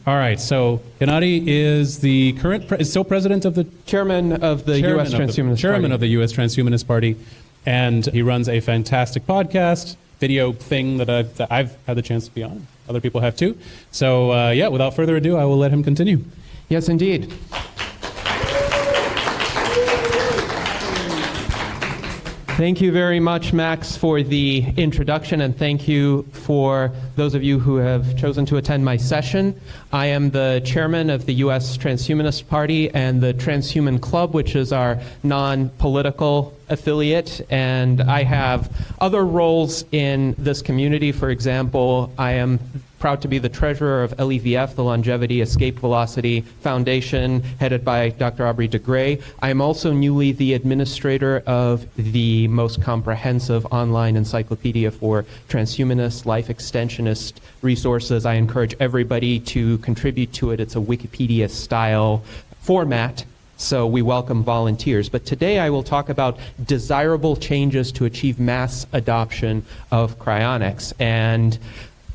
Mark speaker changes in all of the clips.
Speaker 1: All right, so Gennady is the is still president of the...
Speaker 2: Chairman of the U.S. Transhumanist Party.
Speaker 1: Chairman of the U.S. Transhumanist Party, and he runs a fantastic podcast, video thing that I've had the chance to be on. Other people have too. So yeah, without further ado, I will let him continue.
Speaker 2: Yes, indeed. Thank you very much, Max, for the introduction, and thank you for those of you who have chosen to attend my session. I am the chairman of the U.S. Transhumanist Party and the Transhuman Club, which is our non-political affiliate, and I have other roles in this community. For example, I am proud to be the treasurer of LEVF, the Longevity Escape Velocity Foundation, headed by Dr. Aubrey de Grey. I am also newly the administrator of the most comprehensive online encyclopedia for transhumanist, life extensionist resources. I encourage everybody to contribute to it. It's a Wikipedia-style format, so we welcome volunteers. But today I will talk about desirable changes to achieve mass adoption of cryonics. And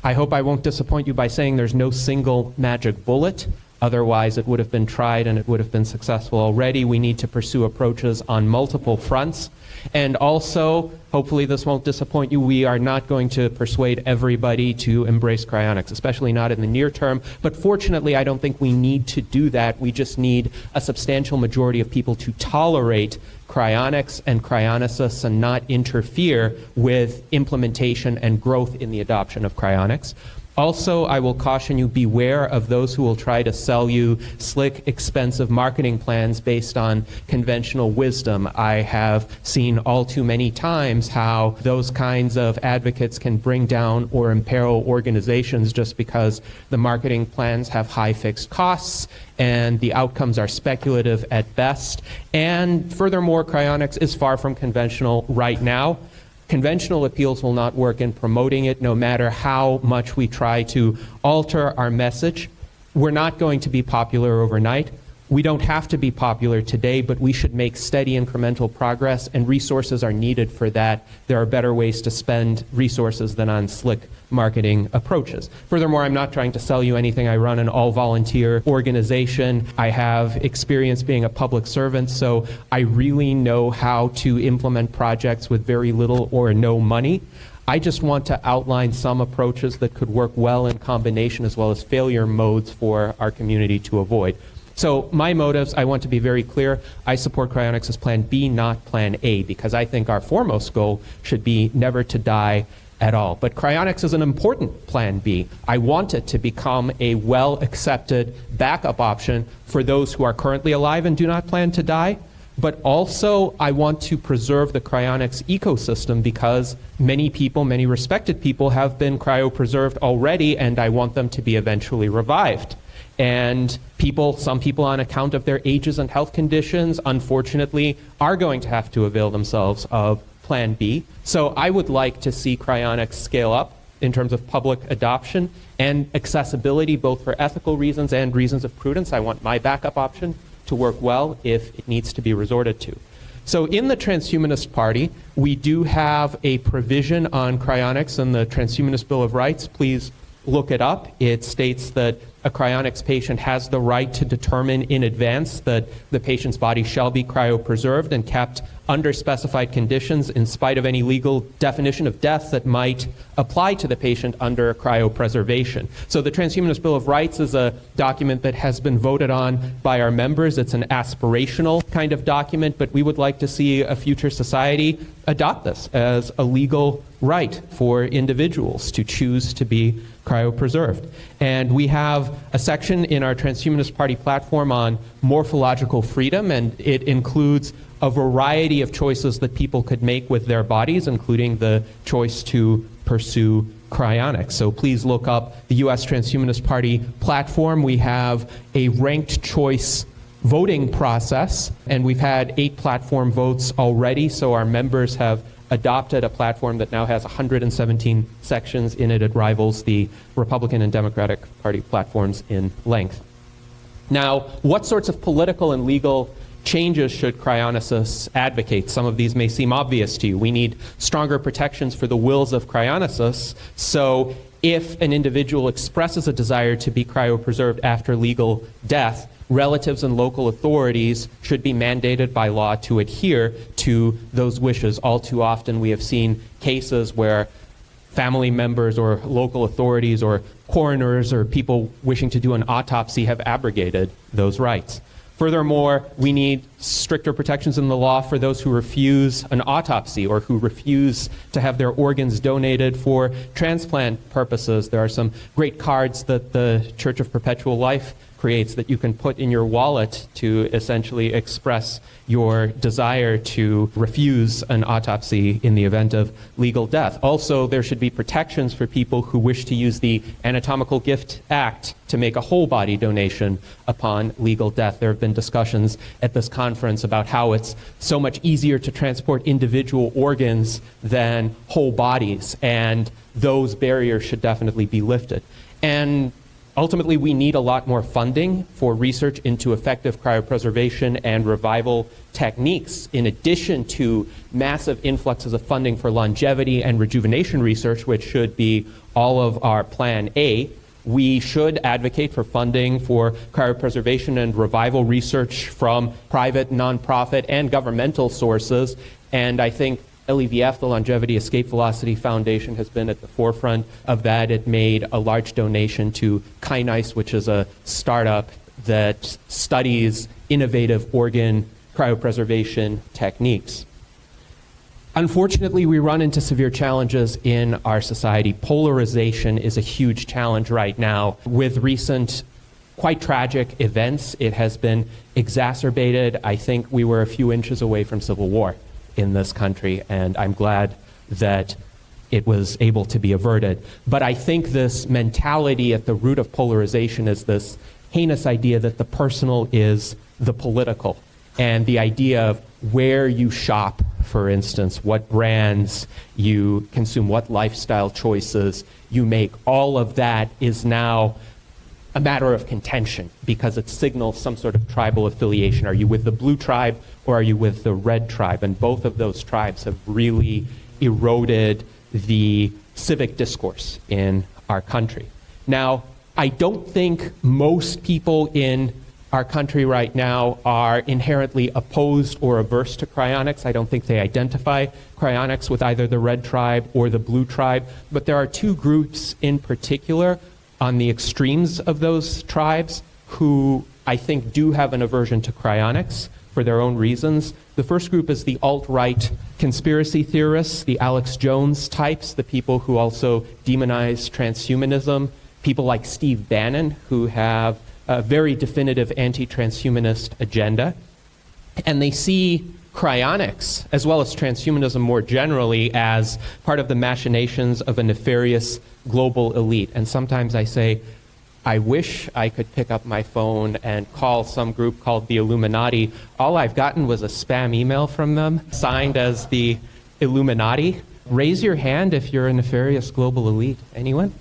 Speaker 2: I hope I won't disappoint you by saying there's no single magic bullet. Otherwise, it would have been tried and it would have been successful already. We need to pursue approaches on multiple fronts. And also, hopefully this won't disappoint you, we are not going to persuade everybody to embrace cryonics, especially not in the near term. But fortunately, I don't think we need to do that. We just need a substantial majority of people to tolerate cryonics and cryonicists and not interfere with implementation and growth in the adoption of cryonics. Also, I will caution you, beware of those who will try to sell you slick, expensive marketing plans based on conventional wisdom. I have seen all too many times how those kinds of advocates can bring down or imperil organizations just because the marketing plans have high fixed costs and the outcomes are speculative at best. And furthermore, cryonics is far from conventional right now. Conventional appeals will not work in promoting it, no matter how much we try to alter our message. We're not going to be popular overnight. We don't have to be popular today, but we should make steady incremental progress, and resources are needed for that. There are better ways to spend resources than on slick marketing approaches. Furthermore, I'm not trying to sell you anything. I run an all-volunteer organization. I have experience being a public servant, so I really know how to implement projects with very little or no money. I just want to outline some approaches that could work well in combination, as well as failure modes for our community to avoid. So my motives, I want to be very clear. I support cryonics as Plan B, not Plan A, because I think our foremost goal should be never to die at all. But cryonics is an important Plan B. I want it to become a well-accepted backup option for those who are currently alive and do not plan to die. But also, I want to preserve the cryonics ecosystem because many people, many respected people, have been cryopreserved already, and I want them to be eventually revived. And some people on account of their ages and health conditions, unfortunately, are going to have to avail themselves of Plan B. So I would like to see cryonics scale up in terms of public adoption and accessibility, both for ethical reasons and reasons of prudence. I want my backup option to work well if it needs to be resorted to. So in the Transhumanist Party, we do have a provision on cryonics in the Transhumanist Bill of Rights. Please look it up. It states that a cryonics patient has the right to determine in advance that the patient's body shall be cryopreserved and kept under specified conditions in spite of any legal definition of death that might apply to the patient under cryopreservation. So the Transhumanist Bill of Rights is a document that has been voted on by our members. It's an aspirational kind of document, but we would like to see a future society adopt this as a legal right for individuals to choose to be cryopreserved. And we have a section in our Transhumanist Party platform on morphological freedom, and it includes a variety of choices that people could make with their bodies, including the choice to pursue cryonics. So please look up the U.S. Transhumanist Party platform. We have a ranked choice voting process, and we've had 8 platform votes already, so our members have adopted a platform that now has 117 sections in it. It rivals the Republican and Democratic Party platforms in length. Now, what sorts of political and legal changes should cryonicists advocate? Some of these may seem obvious to you. We need stronger protections for the wills of cryonicists, so if an individual expresses a desire to be cryopreserved after legal death, relatives and local authorities should be mandated by law to adhere to those wishes. All too often we have seen cases where family members or local authorities or coroners or people wishing to do an autopsy have abrogated those rights. Furthermore, we need stricter protections in the law for those who refuse an autopsy or who refuse to have their organs donated for transplant purposes. There are some great cards that the Church of Perpetual Life creates that you can put in your wallet to essentially express your desire to refuse an autopsy in the event of legal death. Also, there should be protections for people who wish to use the Anatomical Gift Act to make a whole body donation upon legal death. There have been discussions at this conference about how it's so much easier to transport individual organs than whole bodies, and those barriers should definitely be lifted. And ultimately, we need a lot more funding for research into effective cryopreservation and revival techniques, in addition to massive influxes of funding for longevity and rejuvenation research, which should be all of our Plan A. We should advocate for funding for cryopreservation and revival research from private, nonprofit, and governmental sources. And I think LEVF, the Longevity Escape Velocity Foundation, has been at the forefront of that. It made a large donation to Cryonics, which is a startup that studies innovative organ cryopreservation techniques. Unfortunately, we run into severe challenges in our society. Polarization is a huge challenge right now. With recent quite tragic events, it has been exacerbated. I think we were a few inches away from civil war in this country, and I'm glad that it was able to be averted. But I think this mentality at the root of polarization is this heinous idea that the personal is the political, and the idea of where you shop, for instance, what brands you consume, what lifestyle choices you make. All of that is now a matter of contention because it signals some sort of tribal affiliation. Are you with the blue tribe or are you with the red tribe? And both of those tribes have really eroded the civic discourse in our country. Now, I don't think most people in our country right now are inherently opposed or averse to cryonics. I don't think they identify cryonics with either the red tribe or the blue tribe, but there are two groups in particular on the extremes of those tribes who I think do have an aversion to cryonics for their own reasons. The first group is the alt-right conspiracy theorists, the Alex Jones types, the people who also demonize transhumanism, people like Steve Bannon, who have a very definitive anti-transhumanist agenda. And they see cryonics, as well as transhumanism more generally, as part of the machinations of a nefarious global elite. And sometimes I say, I wish I could pick up my phone and call some group called the Illuminati. All I've gotten was a spam email from them, signed as the Illuminati. Raise your hand if you're a nefarious global elite. Anyone?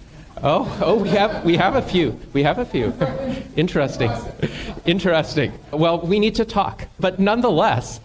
Speaker 2: Oh, we have a few. We have a few. Interesting. Interesting. Well, we need to talk. But nonetheless,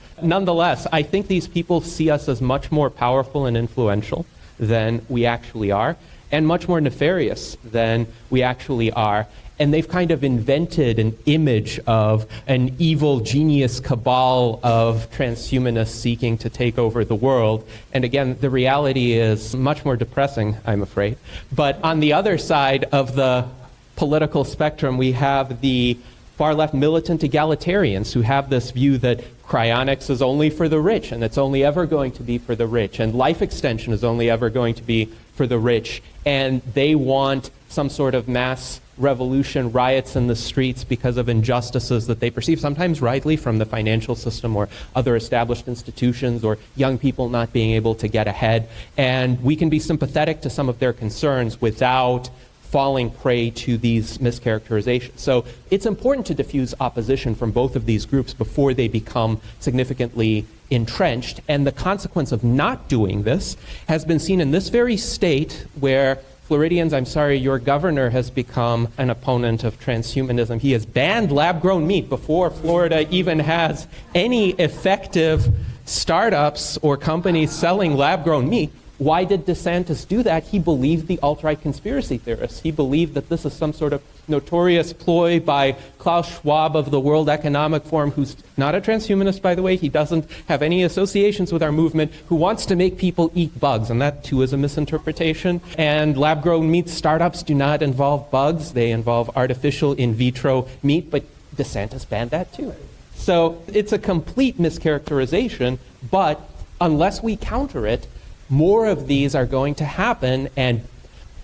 Speaker 2: I think these people see us as much more powerful and influential than we actually are, and much more nefarious than we actually are. And they've kind of invented an image of an evil genius cabal of transhumanists seeking to take over the world. And again, the reality is much more depressing, I'm afraid. But on the other side of the political spectrum, we have the far-left militant egalitarians who have this view that cryonics is only for the rich, and it's only ever going to be for the rich, and life extension is only ever going to be for the rich, and they want some sort of mass revolution, riots in the streets because of injustices that they perceive, sometimes rightly, from the financial system or other established institutions, or young people not being able to get ahead. And we can be sympathetic to some of their concerns without falling prey to these mischaracterizations. So it's important to diffuse opposition from both of these groups before they become significantly entrenched. And the consequence of not doing this has been seen in this very state where Floridians, I'm sorry, your governor has become an opponent of transhumanism. He has banned lab-grown meat before Florida even has any effective startups or companies selling lab-grown meat. Why did DeSantis do that? He believed the alt-right conspiracy theorists. He believed that this is some sort of notorious ploy by Klaus Schwab of the World Economic Forum, who's not a transhumanist, by the way. He doesn't have any associations with our movement, who wants to make people eat bugs, and that too is a misinterpretation. And lab-grown meat startups do not involve bugs. They involve artificial in vitro meat, but DeSantis banned that too. So it's a complete mischaracterization, but unless we counter it, more of these are going to happen, and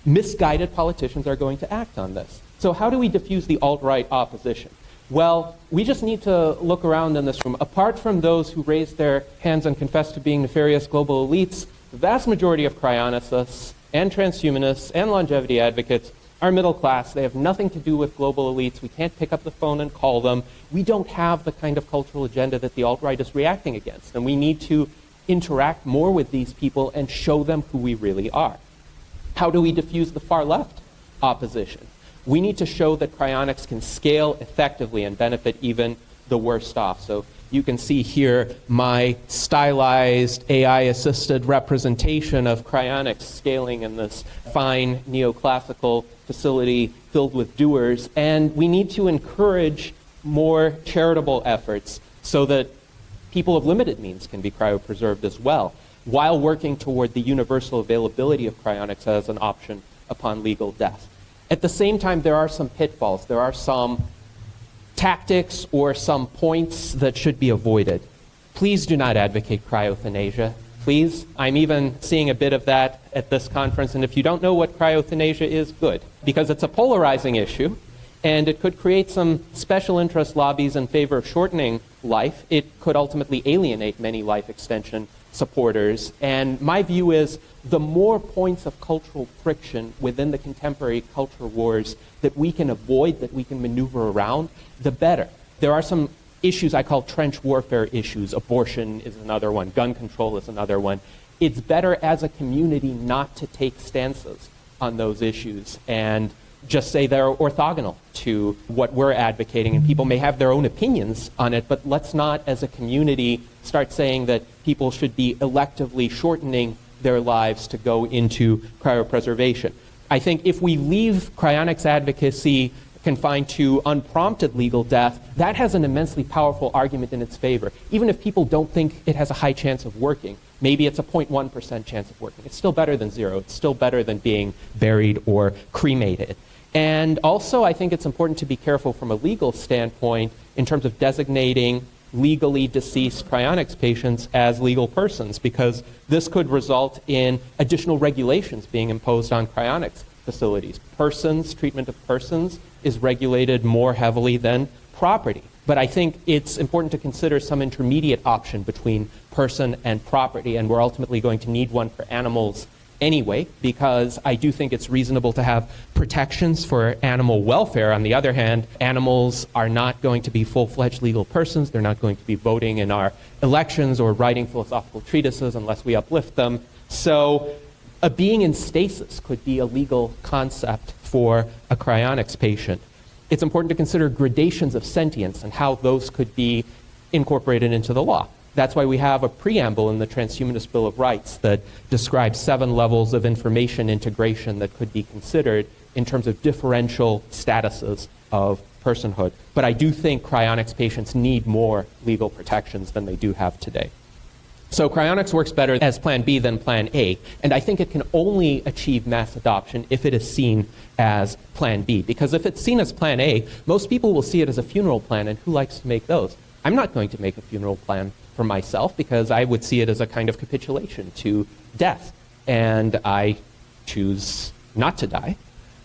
Speaker 2: misguided politicians are going to act on this. So how do we diffuse the alt-right opposition? Well, we just need to look around in this room. Apart from those who raise their hands and confess to being nefarious global elites, the vast majority of cryonicists and transhumanists and longevity advocates are middle class. They have nothing to do with global elites. We can't pick up the phone and call them. We don't have the kind of cultural agenda that the alt-right is reacting against, and we need to interact more with these people and show them who we really are. How do we diffuse the far left opposition? We need to show that cryonics can scale effectively and benefit even the worst off. So you can see here my stylized AI-assisted representation of cryonics scaling in this fine neoclassical facility filled with doers. And we need to encourage more charitable efforts so that people of limited means can be cryopreserved as well, while working toward the universal availability of cryonics as an option upon legal death. At the same time, there are some pitfalls. There are some tactics or some points that should be avoided. Please do not advocate cryoeuthanasia. Please. I'm even seeing a bit of that at this conference, and if you don't know what cryoeuthanasia is, good, because it's a polarizing issue, and it could create some special interest lobbies in favor of shortening life. It could ultimately alienate many life extension supporters. And my view is the more points of cultural friction within the contemporary culture wars that we can avoid, that we can maneuver around, the better. There are some issues I call trench warfare issues. Abortion is another one. Gun control is another one. It's better as a community not to take stances on those issues and just say they're orthogonal to what we're advocating, and people may have their own opinions on it, but let's not as a community start saying that people should be electively shortening their lives to go into cryopreservation. I think if we leave cryonics advocacy confined to unprompted legal death, that has an immensely powerful argument in its favor. Even if people don't think it has a high chance of working, maybe it's a 0.1% chance of working. It's still better than zero. It's still better than being buried or cremated. And also, I think it's important to be careful from a legal standpoint in terms of designating legally deceased cryonics patients as legal persons, because this could result in additional regulations being imposed on cryonics facilities. Treatment of persons is regulated more heavily than property. But I think it's important to consider some intermediate option between person and property, and we're ultimately going to need one for animals anyway, because I do think it's reasonable to have protections for animal welfare. On the other hand, animals are not going to be full-fledged legal persons. They're not going to be voting in our elections or writing philosophical treatises unless we uplift them. So a being in stasis could be a legal concept for a cryonics patient. It's important to consider gradations of sentience and how those could be incorporated into the law. That's why we have a preamble in the Transhumanist Bill of Rights that describes 7 levels of information integration that could be considered in terms of differential statuses of personhood. But I do think cryonics patients need more legal protections than they do have today. So cryonics works better as Plan B than Plan A, and I think it can only achieve mass adoption if it is seen as Plan B. Because if it's seen as Plan A, most people will see it as a funeral plan, and who likes to make those? I'm not going to make a funeral plan for myself because I would see it as a kind of capitulation to death, and I choose not to die.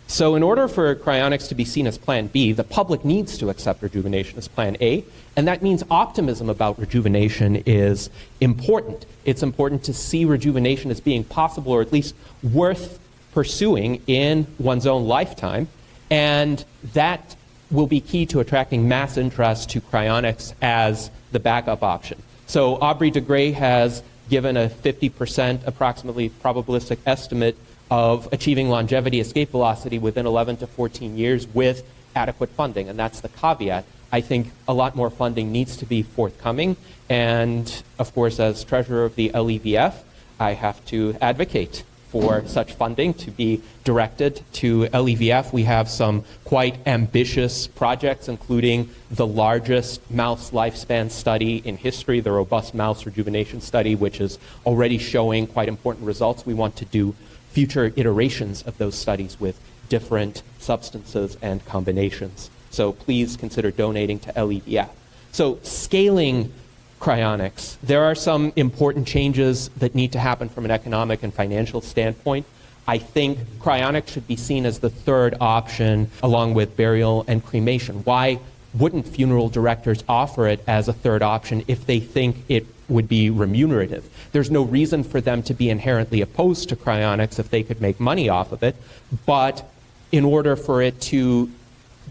Speaker 2: So in order for cryonics to be seen as Plan B, the public needs to accept rejuvenation as Plan A, and that means optimism about rejuvenation is important. It's important to see rejuvenation as being possible, or at least worth pursuing in one's own lifetime, and that will be key to attracting mass interest to cryonics as the backup option. So Aubrey de Grey has given a 50% approximately probabilistic estimate of achieving longevity escape velocity within 11 to 14 years with adequate funding, and that's the caveat. I think a lot more funding needs to be forthcoming, and of course, as treasurer of the LEVF, I have to advocate for such funding to be directed to LEVF. We have some quite ambitious projects, including the largest mouse lifespan study in history, the Robust Mouse Rejuvenation Study, which is already showing quite important results. We want to do future iterations of those studies with different substances and combinations. So please consider donating to LEVF. So scaling cryonics, there are some important changes that need to happen from an economic and financial standpoint. I think cryonics should be seen as the third option along with burial and cremation. Why wouldn't funeral directors offer it as a third option if they think it would be remunerative? There's no reason for them to be inherently opposed to cryonics if they could make money off of it, but in order for it to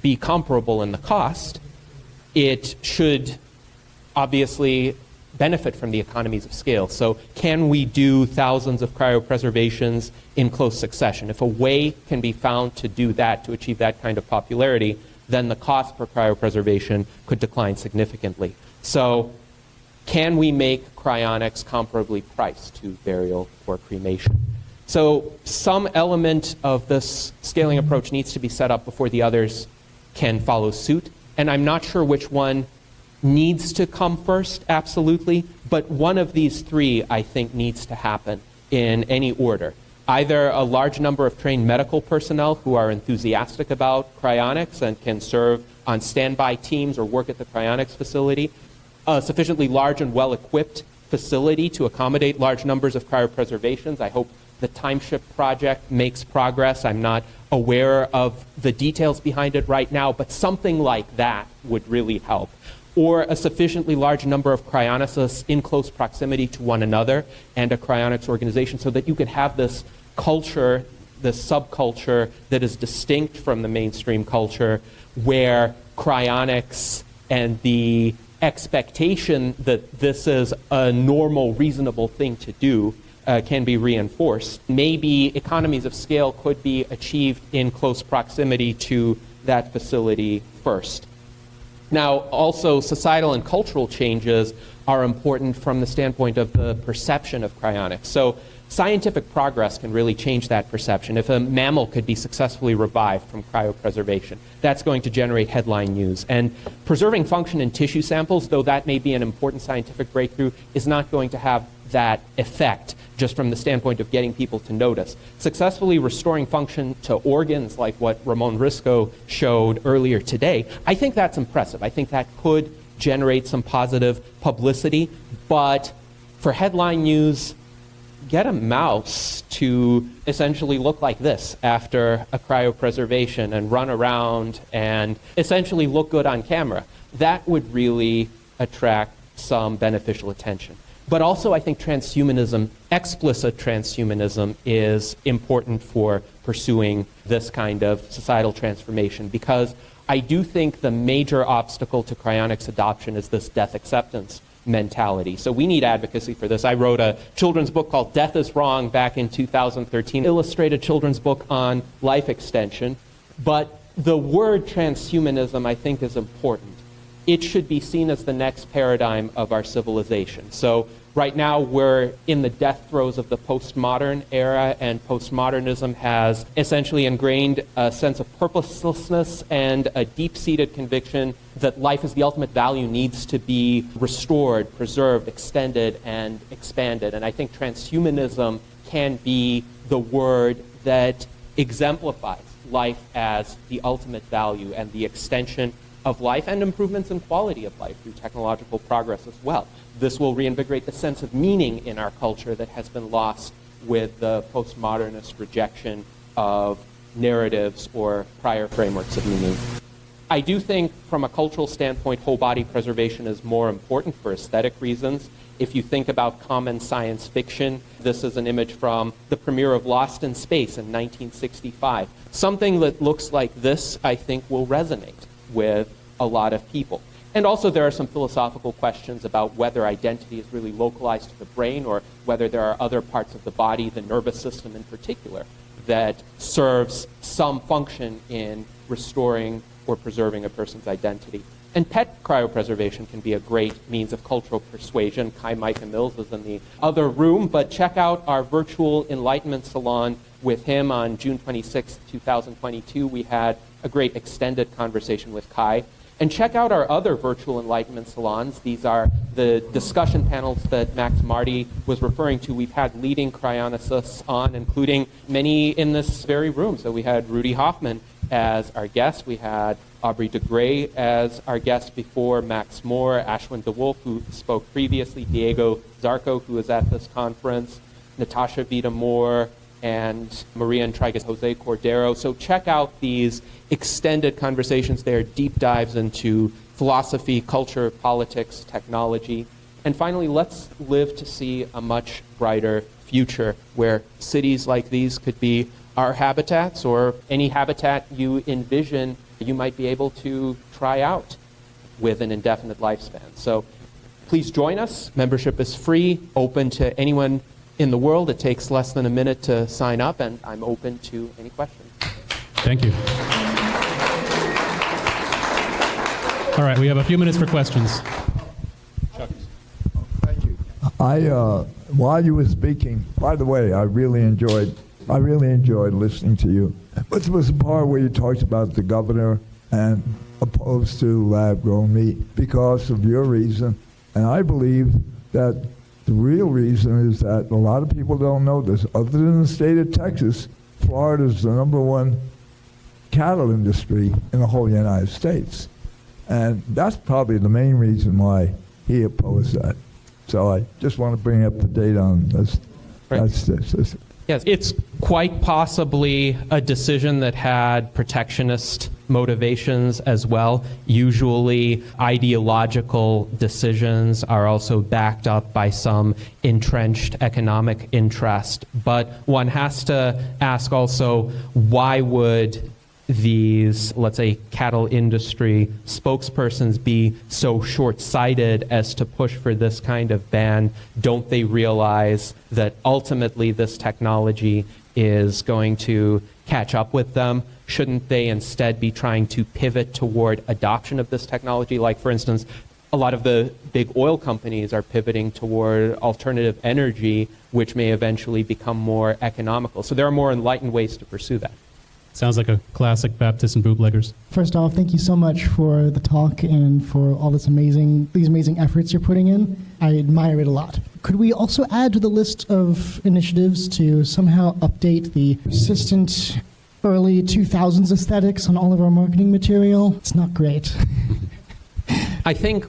Speaker 2: be comparable in the cost, it should obviously benefit from the economies of scale. So can we do thousands of cryopreservations in close succession? If a way can be found to do that, to achieve that kind of popularity, then the cost per cryopreservation could decline significantly. So can we make cryonics comparably priced to burial or cremation? So some element of this scaling approach needs to be set up before the others can follow suit. And I'm not sure which one needs to come first, absolutely, but one of these three, I think, needs to happen in any order. Either a large number of trained medical personnel who are enthusiastic about cryonics and can serve on standby teams or work at the cryonics facility, a sufficiently large and well-equipped facility to accommodate large numbers of cryopreservations. I hope the Timeship project makes progress. I'm not aware of the details behind it right now, but something like that would really help. Or a sufficiently large number of cryonicists in close proximity to one another and a cryonics organization so that you could have this culture, this subculture that is distinct from the mainstream culture where cryonics and the expectation that this is a normal, reasonable thing to do can be reinforced. Maybe economies of scale could be achieved in close proximity to that facility first. Now, also, societal and cultural changes are important from the standpoint of the perception of cryonics. So scientific progress can really change that perception. If a mammal could be successfully revived from cryopreservation, that's going to generate headline news. And preserving function in tissue samples, though that may be an important scientific breakthrough, is not going to have that effect just from the standpoint of getting people to notice. Successfully restoring function to organs like what Ramon Risco showed earlier today, I think that's impressive. I think that could generate some positive publicity, but for headline news, get a mouse to essentially look like this after a cryopreservation and run around and essentially look good on camera. That would really attract some beneficial attention. But also, I think transhumanism, explicit transhumanism, is important for pursuing this kind of societal transformation because I do think the major obstacle to cryonics adoption is this death acceptance mentality. So we need advocacy for this. I wrote a children's book called Death is Wrong back in 2013, illustrated children's book on life extension. But the word transhumanism, I think, is important. It should be seen as the next paradigm of our civilization. So right now we're in the death throes of the postmodern era, and postmodernism has essentially ingrained a sense of purposelessness and a deep-seated conviction that life as the ultimate value needs to be restored, preserved, extended, and expanded. And I think transhumanism can be the word that exemplifies life as the ultimate value and the extension of life and improvements in quality of life through technological progress as well. This will reinvigorate the sense of meaning in our culture that has been lost with the postmodernist rejection of narratives or prior frameworks of meaning. I do think from a cultural standpoint, whole body preservation is more important for aesthetic reasons. If you think about common science fiction, this is an image from the premiere of Lost in Space in 1965. Something that looks like this, I think, will resonate with a lot of people. And also there are some philosophical questions about whether identity is really localized to the brain or whether there are other parts of the body, the nervous system in particular, that serves some function in restoring or preserving a person's identity. And pet cryopreservation can be a great means of cultural persuasion. Kai Micah Mills is in the other room, but check out our virtual Enlightenment Salon with him on June 26, 2022. We had a great extended conversation with Kai. And check out our other virtual Enlightenment Salons. These are the discussion panels that Max Marty was referring to. We've had leading cryonicists on, including many in this very room. So we had Rudy Hoffman as our guest. We had Aubrey de Grey as our guest before, Max Moore, Ashwin DeWolf, who spoke previously, Diego Zarco, who was at this conference, Natasha Vida-Moore, and Maria Intrigas Jose Cordero. So check out these extended conversations. They are deep dives into philosophy, culture, politics, technology. And finally, let's live to see a much brighter future where cities like these could be our habitats, or any habitat you envision you might be able to try out with an indefinite lifespan. So please join us. Membership is free, open to anyone in the world. It takes less than a minute to sign up, and I'm open to any questions.
Speaker 1: Thank you. All right, we have a few minutes for questions.
Speaker 3: Thank you. While you were speaking, by the way, I really enjoyed listening to you. But there was a part where you talked about the governor and opposed to lab-grown meat because of your reason. And I believe that the real reason is that a lot of people don't know this. Other than the state of Texas, Florida is the #1 cattle industry in the whole United States. And that's probably the main reason why he opposed that. So I just want to bring up the date on this.
Speaker 2: Right.
Speaker 3: That's
Speaker 2: Yes, it's quite possibly a decision that had protectionist motivations as well. Usually, ideological decisions are also backed up by some entrenched economic interest. But one has to ask also, why would these, let's say, cattle industry spokespersons be so short-sighted as to push for this kind of ban? Don't they realize that ultimately this technology is going to catch up with them? Shouldn't they instead be trying to pivot toward adoption of this technology? Like, for instance, a lot of the big oil companies are pivoting toward alternative energy, which may eventually become more economical. So there are more enlightened ways to pursue that.
Speaker 1: Sounds like a classic Baptist and bootleggers.
Speaker 4: First off, thank you so much for the talk and for all these amazing efforts you're putting in. I admire it a lot. Could we also add to the list of initiatives to somehow update the persistent early 2000s aesthetics on all of our marketing material? It's not great.
Speaker 2: I think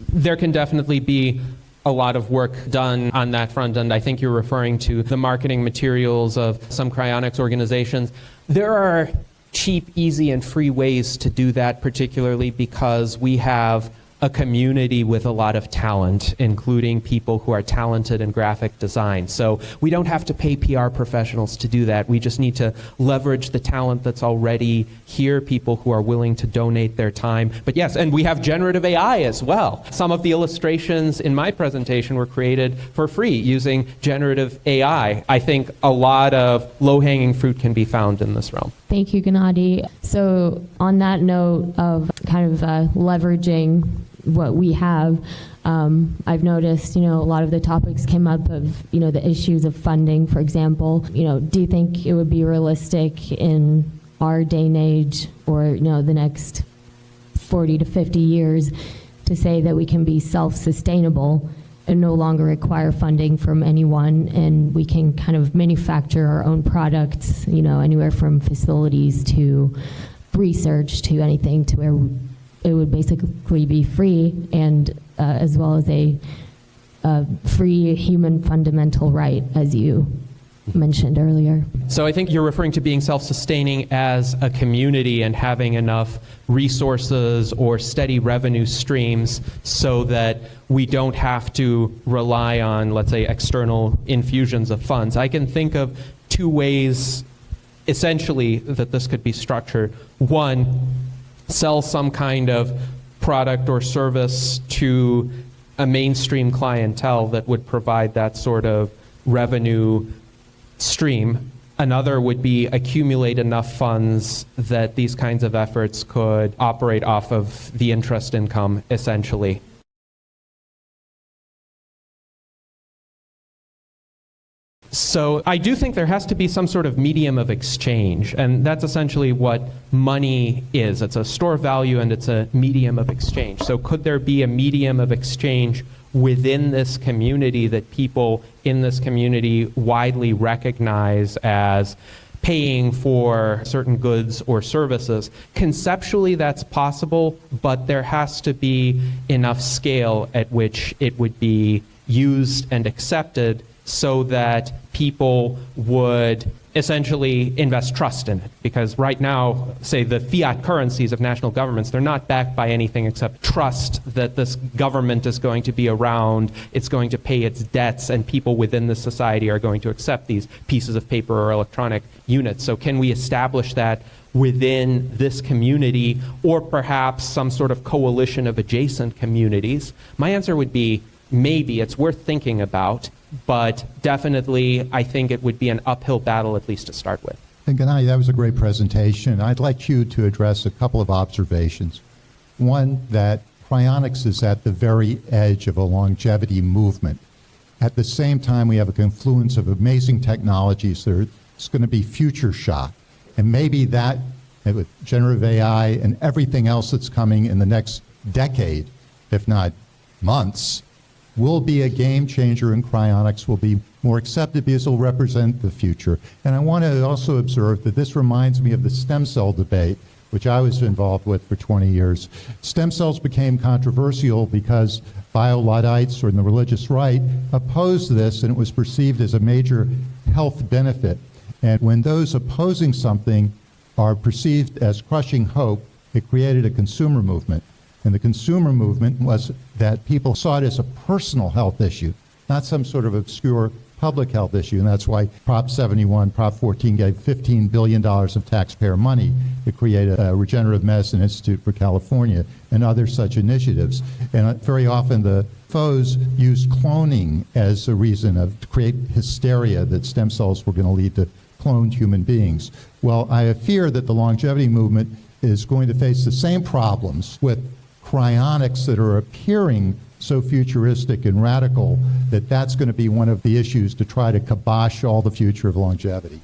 Speaker 2: there can definitely be a lot of work done on that front, and I think you're referring to the marketing materials of some cryonics organizations. There are cheap, easy, and free ways to do that, particularly because we have a community with a lot of talent, including people who are talented in graphic design. So we don't have to pay PR professionals to do that. We just need to leverage the talent that's already here, people who are willing to donate their time. But yes, and we have generative AI as well. Some of the illustrations in my presentation were created for free using generative AI. I think a lot of low-hanging fruit can be found in this realm.
Speaker 5: Thank you, Gennady. So on that note of kind of leveraging what we have, I've noticed, a lot of the topics came up of, the issues of funding, for example. Do you think it would be realistic in our day and age, or, the next 40 to 50 years, to say that we can be self-sustainable and no longer require funding from anyone, and we can kind of manufacture our own products, anywhere from facilities to research to anything, to where it would basically be free, and as well as a free human fundamental right, as you mentioned earlier.
Speaker 2: So I think you're referring to being self-sustaining as a community and having enough resources or steady revenue streams so that we don't have to rely on, let's say, external infusions of funds. I can think of two ways, essentially, that this could be structured. One, sell some kind of product or service to a mainstream clientele that would provide that sort of revenue stream. Another would be accumulate enough funds that these kinds of efforts could operate off of the interest income, essentially. So I do think there has to be some sort of medium of exchange, and that's essentially what money is. It's a store of value and it's a medium of exchange. So could there be a medium of exchange within this community that people in this community widely recognize as paying for certain goods or services? Conceptually, that's possible, but there has to be enough scale at which it would be used and accepted so that people would essentially invest trust in it. Because right now, say the fiat currencies of national governments, they're not backed by anything except trust that this government is going to be around, it's going to pay its debts, and people within the society are going to accept these pieces of paper or electronic units. So can we establish that within this community, or perhaps some sort of coalition of adjacent communities? My answer would be maybe. It's worth thinking about, but definitely I think it would be an uphill battle, at least to start with.
Speaker 6: And Gennady, that was a great presentation. I'd like you to address a couple of observations. One, that cryonics is at the very edge of a longevity movement. At the same time, we have a confluence of amazing technologies that it's going to be future shock. And maybe that, with generative AI and everything else that's coming in the next decade, if not months, will be a game changer, and cryonics will be more accepted because it will represent the future. And I want to also observe that this reminds me of the stem cell debate, which I was involved with for 20 years. Stem cells became controversial because bio-Luddites, or in the religious right, opposed this, and it was perceived as a major health benefit. And when those opposing something are perceived as crushing hope, it created a consumer movement. And the consumer movement was that people saw it as a personal health issue, not some sort of obscure public health issue. And that's why Prop 71, Prop 14 gave $15 billion of taxpayer money to create a Regenerative Medicine Institute for California and other such initiatives. And very often the foes used cloning as a reason to create hysteria that stem cells were going to lead to cloned human beings. Well, I fear that the longevity movement is going to face the same problems with cryonics that are appearing so futuristic and radical that that's going to be one of the issues to try to kibosh all the future of longevity.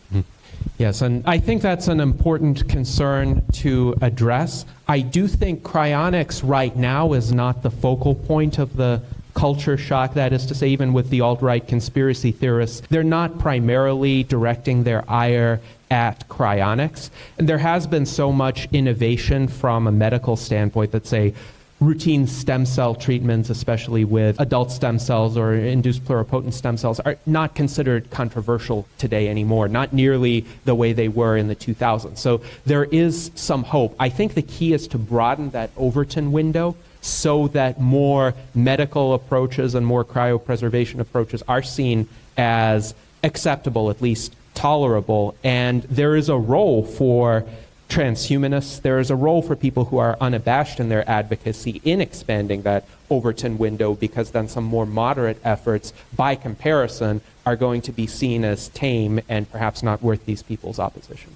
Speaker 2: Yes, and I think that's an important concern to address. I do think cryonics right now is not the focal point of the culture shock. That is to say, even with the alt-right conspiracy theorists, they're not primarily directing their ire at cryonics. And there has been so much innovation from a medical standpoint that, say, routine stem cell treatments, especially with adult stem cells or induced pluripotent stem cells, are not considered controversial today anymore, not nearly the way they were in the 2000s. So there is some hope. I think the key is to broaden that Overton window so that more medical approaches and more cryopreservation approaches are seen as acceptable, at least tolerable. And there is a role for transhumanists, there is a role for people who are unabashed in their advocacy in expanding that Overton window, because then some more moderate efforts, by comparison, are going to be seen as tame and perhaps not worth these people's opposition.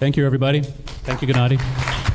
Speaker 1: Thank you, everybody. Thank you, Gennady.